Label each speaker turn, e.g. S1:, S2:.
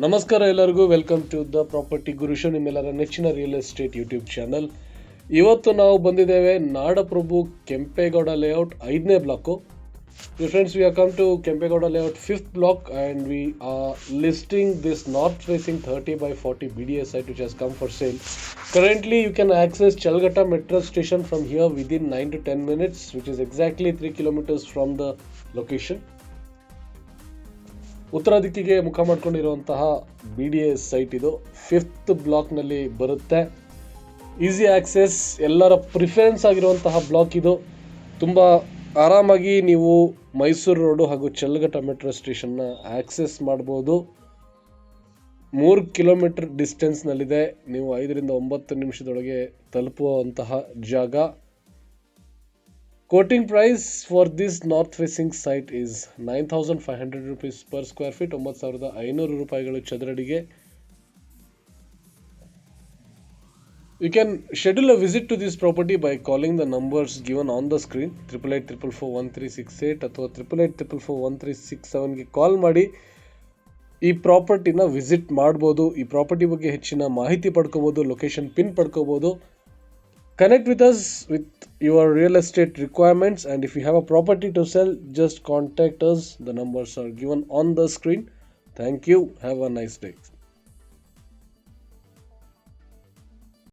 S1: ನಮಸ್ಕಾರ ಎಲ್ಲರಿಗೂ, welcome to the property ಗುರುಶು, ನಿಮ್ಮೆಲ್ಲರ ನೆಚ್ಚಿನ ರಿಯಲ್ ಎಸ್ಟೇಟ್ ಯೂಟ್ಯೂಬ್ ಚಾನಲ್. ಇವತ್ತು ನಾವು ಬಂದಿದ್ದೇವೆ ನಾಡಪ್ರಭು ಕೆಂಪೇಗೌಡ ಲೇಔಟ್ 5ನೇ block. Friends, we are come to Kempegowda layout 5th block and we are listing this north facing 30 by 40 BDS site which has come for sale. Currently you can access Chalgata metro station from here within 9 to 10 minutes, which is exactly 3 kilometers from the location. ಉತ್ತರ ದಿಕ್ಕಿಗೆ ಮುಖ ಮಾಡ್ಕೊಂಡಿರುವಂತಹ BDS site ಇದು 5th ಬ್ಲಾಕ್ನಲ್ಲಿ ಬರುತ್ತೆ. Easy access, ಎಲ್ಲರ preference ಆಗಿರುವಂತಹ block ಇದು. ತುಂಬ ಆರಾಮಾಗಿ ನೀವು ಮೈಸೂರು ರೋಡು ಹಾಗೂ ಚಳ್ಳಘಟ್ಟ ಮೆಟ್ರೋ ಸ್ಟೇಷನ್ನ ಆಕ್ಸೆಸ್ ಮಾಡ್ಬೋದು. 3 ಕಿಲೋಮೀಟರ್ ಡಿಸ್ಟೆನ್ಸ್ನಲ್ಲಿದೆ. ನೀವು 5ರಿಂದ 9 ನಿಮಿಷದೊಳಗೆ ತಲುಪುವಂತಹ ಜಾಗ. Quoting price for this north facing site is 9,500 rupees per square feet, 9,500 ರೂಪಾಯಿಗಳು ಚದರಡಿಗೆ. You can schedule a visit to this property by calling the numbers given on the screen 8884441368 ಅಥವಾ 8884441367ಗೆ ಕಾಲ್ ಮಾಡಿ ಈ ಪ್ರಾಪರ್ಟಿನ visit ಮಾಡ್ಬೋದು. ಈ property ಬಗ್ಗೆ ಹೆಚ್ಚಿನ ಮಾಹಿತಿ ಪಡ್ಕೋಬೋದು, ಲೊಕೇಶನ್ ಪಿನ್ ಪಡ್ಕೋಬೋದು. Connect with us with your real estate requirements, and if you have a property to sell, just contact us. The numbers are given on the screen. Thank you. Have a nice day.